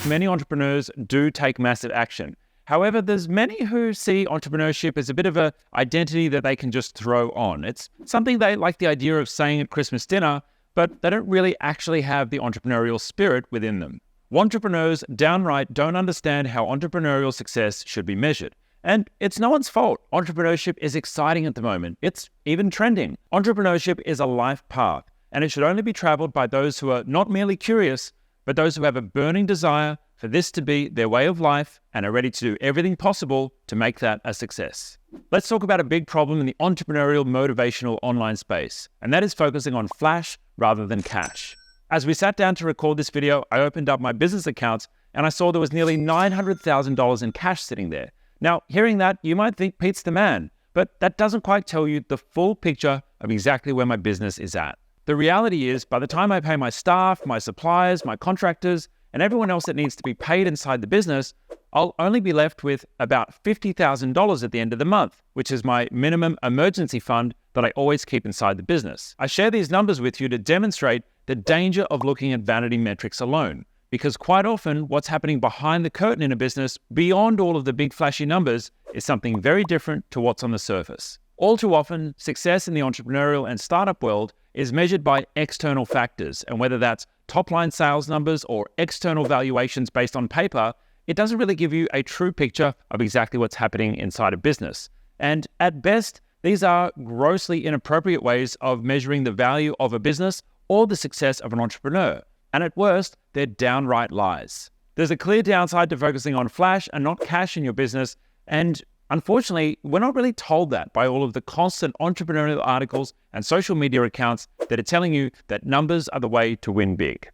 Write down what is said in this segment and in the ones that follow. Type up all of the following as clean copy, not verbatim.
Many entrepreneurs do take massive action. However, there's many who see entrepreneurship as a bit of an identity that they can just throw on. It's something they like the idea of saying at Christmas dinner, but they don't really actually have the entrepreneurial spirit within them. Wantrepreneurs downright don't understand how entrepreneurial success should be measured. And it's no one's fault. Entrepreneurship is exciting at the moment. It's even trending. Entrepreneurship is a life path, and it should only be traveled by those who are not merely curious, but those who have a burning desire for this to be their way of life and are ready to do everything possible to make that a success. Let's talk about a big problem in the entrepreneurial motivational online space, and that is focusing on flash rather than cash. As we sat down to record this video, I opened up my business account and I saw there was nearly $900,000 in cash sitting there. Now, hearing that, you might think Pete's the man, but that doesn't quite tell you the full picture of exactly where my business is at. The reality is, by the time I pay my staff, my suppliers, my contractors, and everyone else that needs to be paid inside the business, I'll only be left with about $50,000 at the end of the month, which is my minimum emergency fund that I always keep inside the business. I share these numbers with you to demonstrate the danger of looking at vanity metrics alone, because quite often what's happening behind the curtain in a business, beyond all of the big flashy numbers, is something very different to what's on the surface. All too often, success in the entrepreneurial and startup world is measured by external factors, and whether that's top-line sales numbers or external valuations based on paper, it doesn't really give you a true picture of exactly what's happening inside a business. And at best, these are grossly inappropriate ways of measuring the value of a business or the success of an entrepreneur. And at worst, they're downright lies. There's a clear downside to focusing on flash and not cash in your business, and unfortunately, we're not really told that by all of the constant entrepreneurial articles and social media accounts that are telling you that numbers are the way to win big.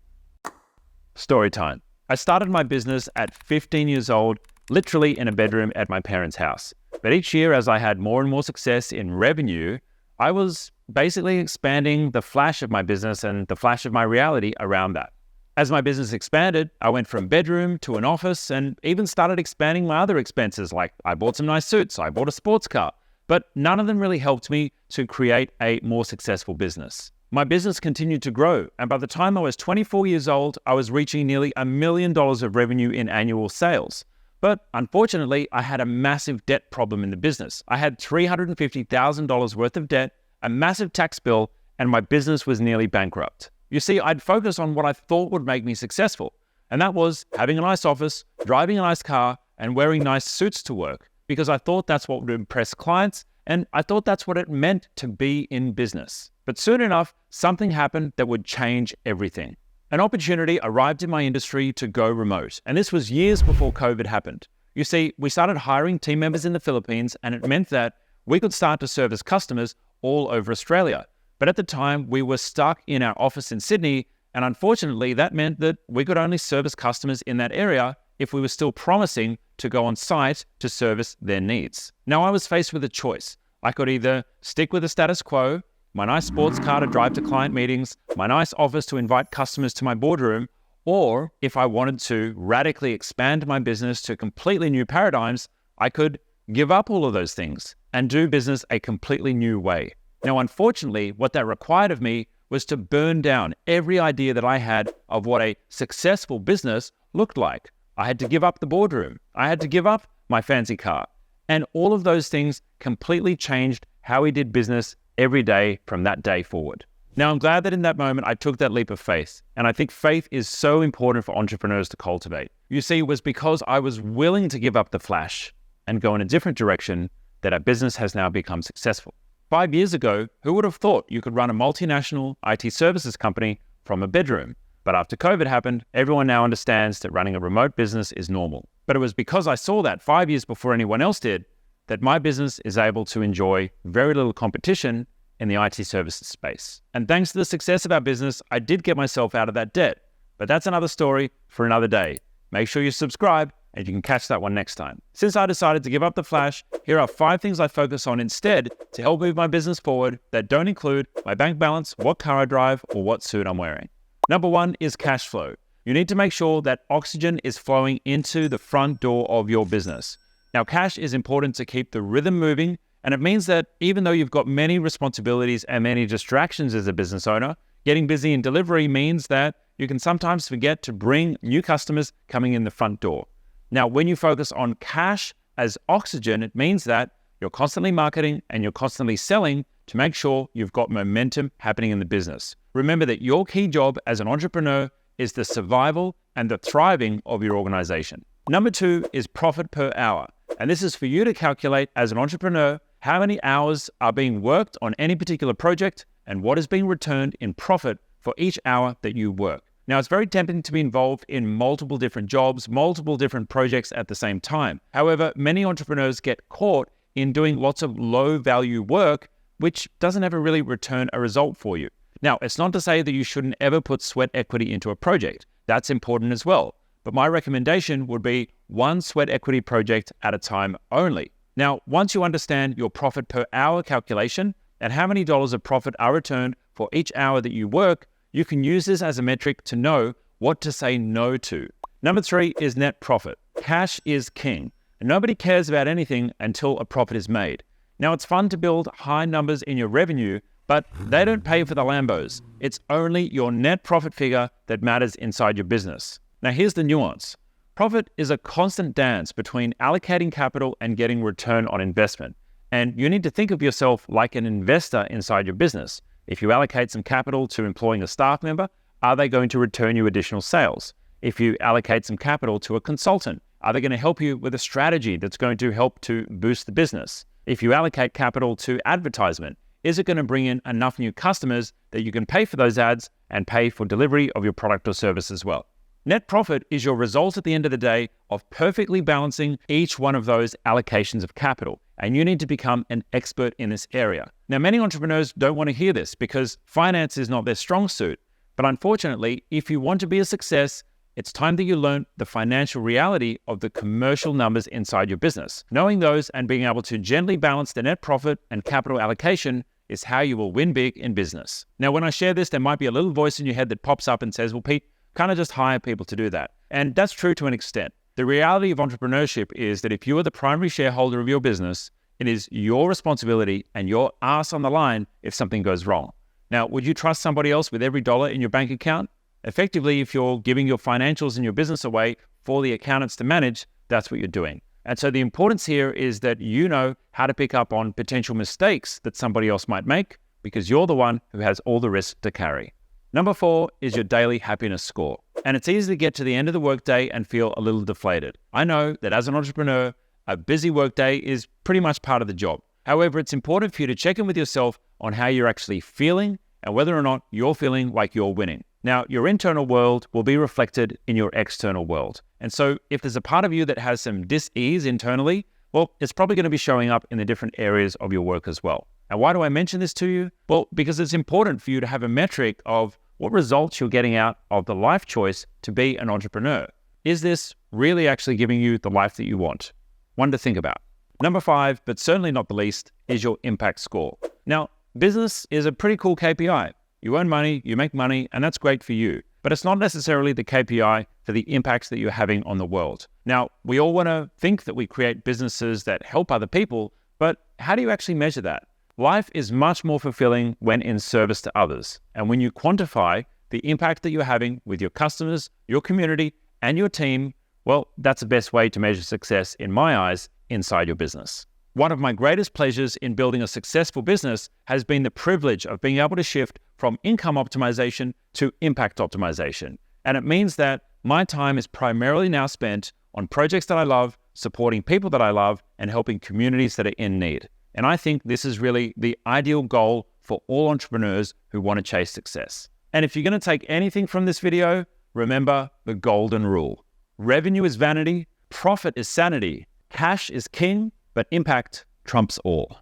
Story time. I started my business at 15 years old, literally in a bedroom at my parents' house. But each year, as I had more and more success in revenue, I was basically expanding the flash of my business and the flash of my reality around that. As my business expanded, I went from bedroom to an office and even started expanding my other expenses, like I bought some nice suits, I bought a sports car, but none of them really helped me to create a more successful business. My business continued to grow, and by the time I was 24 years old, I was reaching nearly $1 million of revenue in annual sales. But unfortunately, I had a massive debt problem in the business. I had $350,000 worth of debt, a massive tax bill, and my business was nearly bankrupt. You see, I'd focus on what I thought would make me successful, and that was having a nice office, driving a nice car, and wearing nice suits to work, because I thought that's what would impress clients, and I thought that's what it meant to be in business. But soon enough, something happened that would change everything. An opportunity arrived in my industry to go remote, and this was years before COVID happened. You see, we started hiring team members in the Philippines, and it meant that we could start to service customers all over Australia. But at the time, we were stuck in our office in Sydney, and unfortunately, that meant that we could only service customers in that area if we were still promising to go on site to service their needs. Now, I was faced with a choice. I could either stick with the status quo, my nice sports car to drive to client meetings, my nice office to invite customers to my boardroom, or if I wanted to radically expand my business to completely new paradigms, I could give up all of those things and do business a completely new way. Now, unfortunately, what that required of me was to burn down every idea that I had of what a successful business looked like. I had to give up the boardroom. I had to give up my fancy car. And all of those things completely changed how we did business every day from that day forward. Now, I'm glad that in that moment I took that leap of faith. And I think faith is so important for entrepreneurs to cultivate. You see, it was because I was willing to give up the flash and go in a different direction that our business has now become successful. 5 years ago, who would have thought you could run a multinational IT services company from a bedroom? But after COVID happened, everyone now understands that running a remote business is normal. But it was because I saw that 5 years before anyone else did, that my business is able to enjoy very little competition in the IT services space. And thanks to the success of our business, I did get myself out of that debt. But that's another story for another day. Make sure you subscribe and you can catch that one next time. Since I decided to give up the flash, here are 5 things I focus on instead to help move my business forward that don't include my bank balance, what car I drive, or what suit I'm wearing. Number 1 is cash flow. You need to make sure that oxygen is flowing into the front door of your business. Now, cash is important to keep the rhythm moving, and it means that even though you've got many responsibilities and many distractions as a business owner, getting busy in delivery means that you can sometimes forget to bring new customers coming in the front door. Now, when you focus on cash as oxygen, it means that you're constantly marketing and you're constantly selling to make sure you've got momentum happening in the business. Remember that your key job as an entrepreneur is the survival and the thriving of your organization. Number 2 is profit per hour. And this is for you to calculate as an entrepreneur how many hours are being worked on any particular project and what is being returned in profit for each hour that you work. Now, it's very tempting to be involved in multiple different jobs, multiple different projects at the same time. However, many entrepreneurs get caught in doing lots of low-value work, which doesn't ever really return a result for you. Now, it's not to say that you shouldn't ever put sweat equity into a project. That's important as well. But my recommendation would be one sweat equity project at a time only. Now, once you understand your profit per hour calculation and how many dollars of profit are returned for each hour that you work, you can use this as a metric to know what to say no to. Number 3 is net profit. Cash is king. And nobody cares about anything until a profit is made. Now, it's fun to build high numbers in your revenue, but they don't pay for the Lambos. It's only your net profit figure that matters inside your business. Now, here's the nuance. Profit is a constant dance between allocating capital and getting return on investment. And you need to think of yourself like an investor inside your business. If you allocate some capital to employing a staff member, are they going to return you additional sales? If you allocate some capital to a consultant, are they going to help you with a strategy that's going to help to boost the business? If you allocate capital to advertisement, is it going to bring in enough new customers that you can pay for those ads and pay for delivery of your product or service as well? Net profit is your result at the end of the day of perfectly balancing each one of those allocations of capital. And you need to become an expert in this area. Now, many entrepreneurs don't want to hear this because finance is not their strong suit. But unfortunately, if you want to be a success, it's time that you learn the financial reality of the commercial numbers inside your business. Knowing those and being able to gently balance the net profit and capital allocation is how you will win big in business. Now, when I share this, there might be a little voice in your head that pops up and says, well, Pete, kind of just hire people to do that. And that's true to an extent. The reality of entrepreneurship is that if you are the primary shareholder of your business, it is your responsibility and your ass on the line if something goes wrong. Now, would you trust somebody else with every dollar in your bank account? Effectively, if you're giving your financials in your business away for the accountants to manage, that's what you're doing. And so the importance here is that you know how to pick up on potential mistakes that somebody else might make because you're the one who has all the risk to carry. Number 4 is your daily happiness score. And it's easy to get to the end of the workday and feel a little deflated. I know that as an entrepreneur, a busy workday is pretty much part of the job. However, it's important for you to check in with yourself on how you're actually feeling and whether or not you're feeling like you're winning. Now, your internal world will be reflected in your external world. And so if there's a part of you that has some dis-ease internally, well, it's probably going to be showing up in the different areas of your work as well. And why do I mention this to you? Well, because it's important for you to have a metric of what results you're getting out of the life choice to be an entrepreneur. Is this really actually giving you the life that you want? One to think about. Number 5, but certainly not the least, is your impact score. Now, business is a pretty cool KPI. You earn money, you make money, and that's great for you. But it's not necessarily the KPI for the impacts that you're having on the world. Now, we all want to think that we create businesses that help other people, but how do you actually measure that? Life is much more fulfilling when in service to others. And when you quantify the impact that you're having with your customers, your community, and your team, well, that's the best way to measure success in my eyes inside your business. One of my greatest pleasures in building a successful business has been the privilege of being able to shift from income optimization to impact optimization. And it means that my time is primarily now spent on projects that I love, supporting people that I love, and helping communities that are in need. And I think this is really the ideal goal for all entrepreneurs who want to chase success. And if you're going to take anything from this video, remember the golden rule. Revenue is vanity, profit is sanity, cash is king, but impact trumps all.